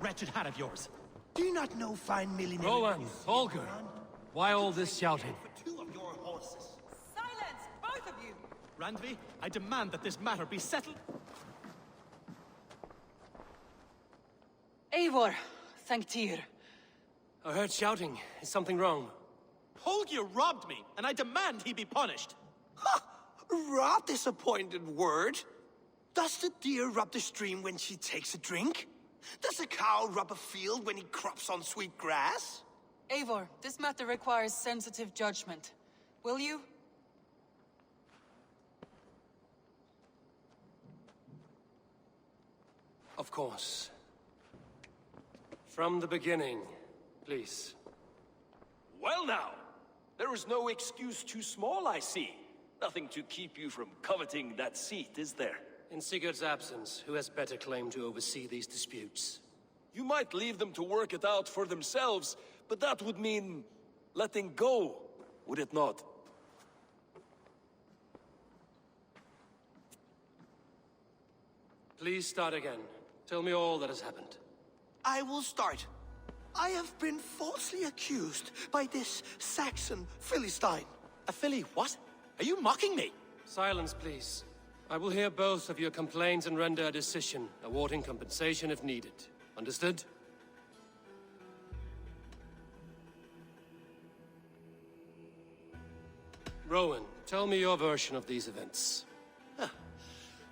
wretched hat of yours. Do you not know fine milling? Rowan, Holger, why all this shouting? For 2 of your horses. Silence, both of you! Randvi, I demand that this matter be settled. Eivor, thank Tyr. I heard shouting. Is something wrong? Holger robbed me, and I demand he be punished. Ha! Rot disappointed word. Does the deer rub the stream when she takes a drink? Does a cow rub a field when he crops on sweet grass? Eivor, this matter requires sensitive judgment. Will you? Of course. From the beginning, please. Well now, there is no excuse too small, I see. Nothing to keep you from coveting that seat, is there? In Sigurd's absence, who has better claim to oversee these disputes? You might leave them to work it out for themselves, but that would mean letting go, would it not? Please start again. Tell me all that has happened. I will start. I have been falsely accused by this Saxon Philistine. A filly what? Are you mocking me? Silence, please. I will hear both of your complaints and render a decision, awarding compensation if needed. Understood? Rowan, tell me your version of these events.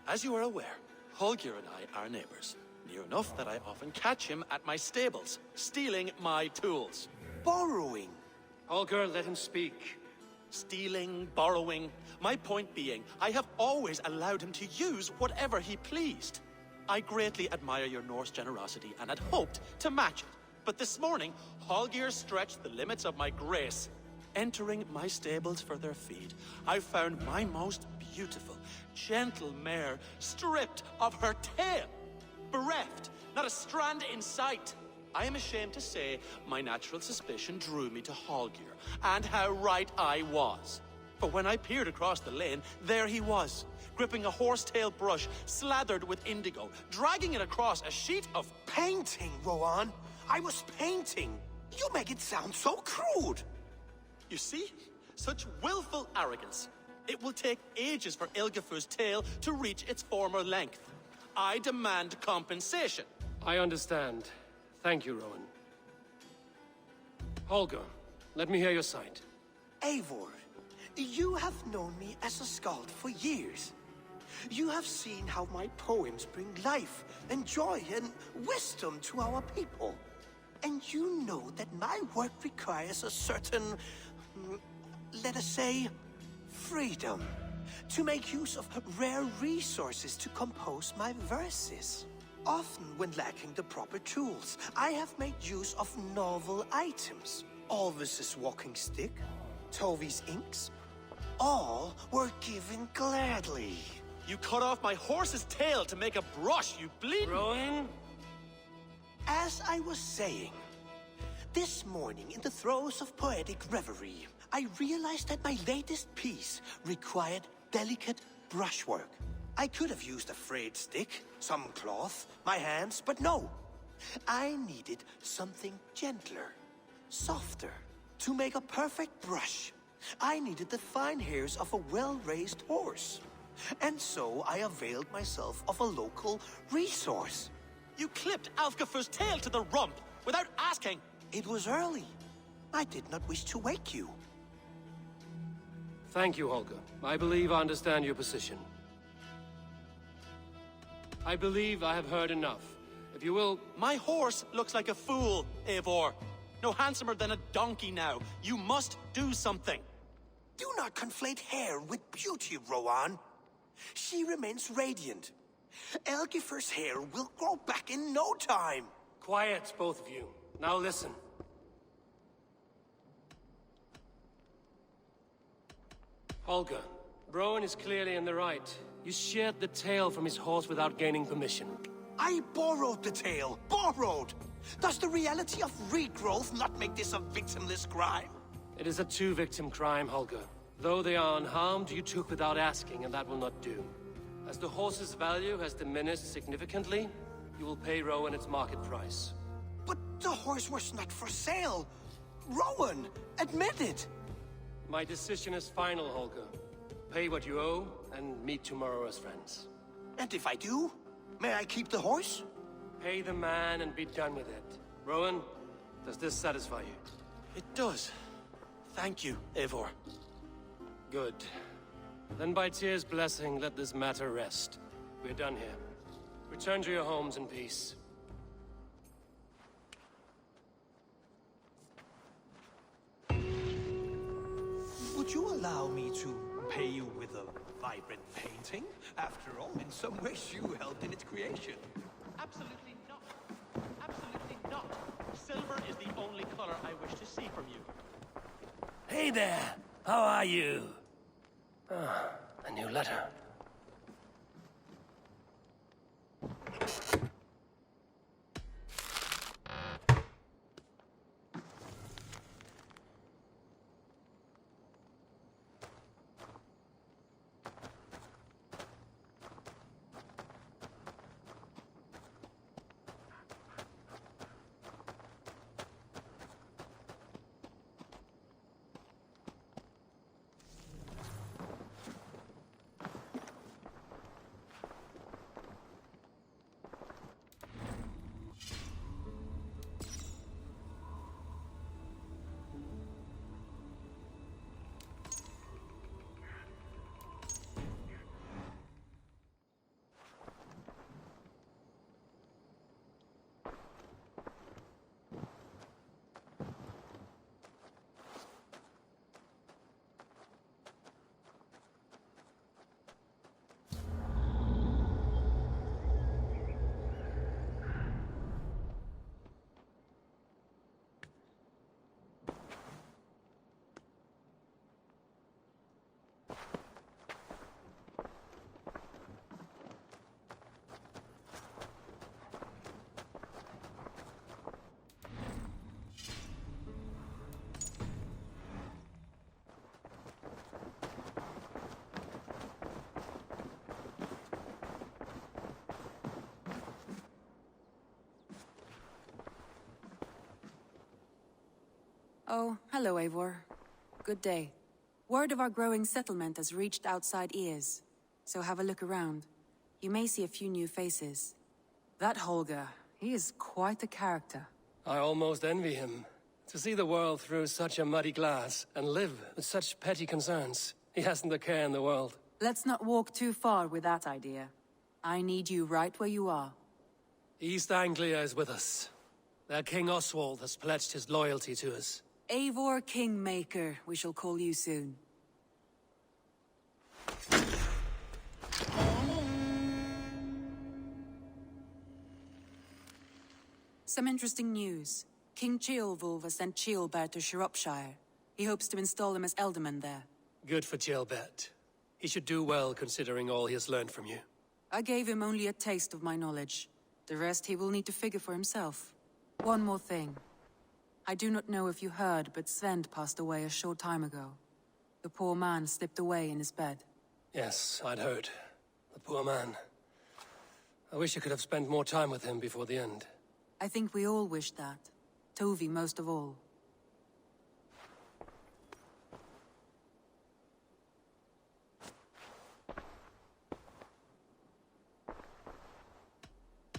As you are aware, Holger and I are neighbors. Near enough that I often catch him at my stables, stealing my tools. Borrowing. Holger, let him speak. Stealing, borrowing. My point being, I have always allowed him to use whatever he pleased. I greatly admire your Norse generosity and had hoped to match it. But this morning, Holger stretched the limits of my grace. Entering my stables for their feed, I found my most beautiful, gentle mare stripped of her tail. Bereft, not a strand in sight. I am ashamed to say my natural suspicion drew me to Holger, and how right I was. For when I peered across the lane, there he was, gripping a horsetail brush slathered with indigo, dragging it across a sheet of... Painting, Rowan. I was painting. You make it sound so crude. You see? Such willful arrogance. It will take ages for Ilgafur's tail to reach its former length. I demand compensation. I understand. Thank you, Rowan. Holger, let me hear your side. Eivor, you have known me as a skald for years. You have seen how my poems bring life and joy and wisdom to our people. And you know that my work requires a certain, let us say, freedom. To make use of rare resources to compose my verses. Often when lacking the proper tools, I have made use of novel items. Alvis's walking stick, Tovi's inks, all were given gladly. You cut off my horse's tail to make a brush, you bleeding... Rowan? As I was saying, this morning in the throes of poetic reverie, I realized that my latest piece required delicate brushwork. I could have used a frayed stick, some cloth, my hands, but no. I needed something gentler, softer. To make a perfect brush, I needed the fine hairs of a well-raised horse. And so I availed myself of a local resource. You clipped Alfgafur's tail to the rump without asking. It was early. I did not wish to wake you. Thank you, Holger. I believe I understand your position. I believe I have heard enough. If you will... My horse looks like a fool, Eivor. No handsomer than a donkey now. You must do something. Do not conflate hair with beauty, Rowan. She remains radiant. Elgifur's hair will grow back in no time. Quiet, both of you. Now listen. Holger, Rowan is clearly in the right. You sheared the tail from his horse without gaining permission. I borrowed the tail. Borrowed! Does the reality of regrowth not make this a victimless crime? It is a two-victim crime, Holger. Though they are unharmed, you took without asking, and that will not do. As the horse's value has diminished significantly, you will pay Rowan its market price. The horse was not for sale. Rowan, admit it. My decision is final, Holger. Pay what you owe, and meet tomorrow as friends. And if I do, may I keep the horse? Pay the man and be done with it. Rowan, does this satisfy you? It does. Thank you, Eivor. Good. Then by Tyr's blessing, let this matter rest. We're done here. Return to your homes in peace. Would you allow me to pay you with a vibrant painting? After all, in some ways you helped in its creation. Absolutely not. Absolutely not. Silver is the only color I wish to see from you. Hey there! How are you? Ah, a new letter. Oh, hello, Eivor. Good day. Word of our growing settlement has reached outside ears, so have a look around. You may see a few new faces. That Holger, he is quite a character. I almost envy him. To see the world through such a muddy glass, and live with such petty concerns. He hasn't a care in the world. Let's not walk too far with that idea. I need you right where you are. East Anglia is with us. Their King Oswald has pledged his loyalty to us. Eivor Kingmaker, we shall call you soon. Some interesting news. King Ceolwulf has sent Ceolbert to Shropshire. He hopes to install him as Elderman there. Good for Ceolbert. He should do well considering all he has learned from you. I gave him only a taste of my knowledge. The rest he will need to figure for himself. One more thing. I do not know if you heard, but Svend passed away a short time ago. The poor man slipped away in his bed. Yes, I'd heard. The poor man. I wish I could have spent more time with him before the end. I think we all wish that. Tovi most of all.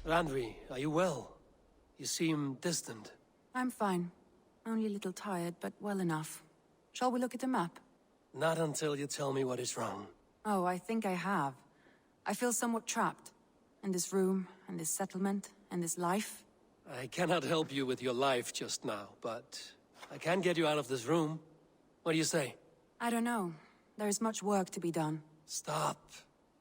Randvi, are you well? You seem distant. I'm fine. Only a little tired, but well enough. Shall we look at the map? Not until you tell me what is wrong. Oh, I think I have. I feel somewhat trapped. In this room, and this settlement, and this life. I cannot help you with your life just now, but I can get you out of this room. What do you say? I don't know. There is much work to be done. Stop.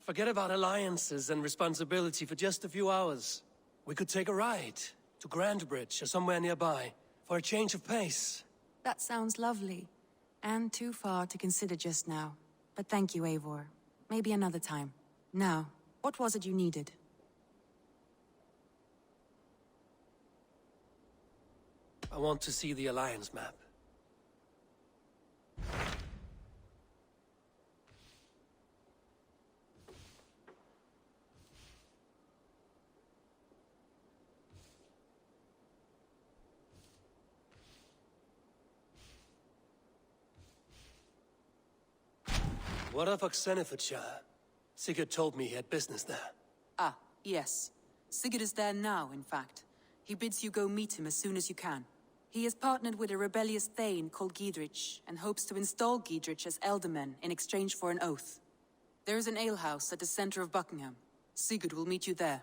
Forget about alliances and responsibility for just a few hours. We could take a ride to Grandbridge or somewhere nearby for a change of pace. That sounds lovely. And too far to consider just now. But thank you, Eivor. Maybe another time. Now, what was it you needed? I want to see the Alliance map. What of Oxenfordshire? Sigurd told me he had business there. Ah, yes. Sigurd is there now, in fact. He bids you go meet him as soon as you can. He has partnered with a rebellious thane called Giedrich, and hopes to install Giedrich as Elderman in exchange for an oath. There is an alehouse at the center of Buckingham. Sigurd will meet you there.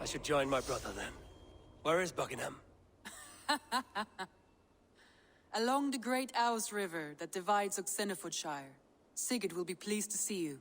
I should join my brother then. Where is Buckingham? Along the great Ouse River that divides Oxenfordshire. Sigurd will be pleased to see you.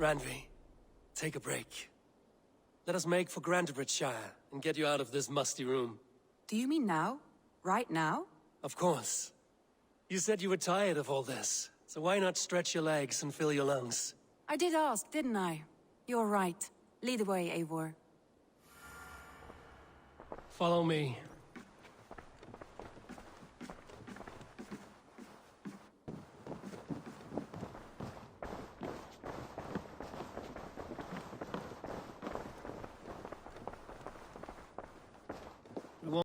Randvi, take a break. Let us make for Grantebridgeshire and get you out of this musty room. Do you mean now? Right now? Of course. You said you were tired of all this, so why not stretch your legs and fill your lungs? I did ask, didn't I? You're right. Lead the way, Eivor. Follow me.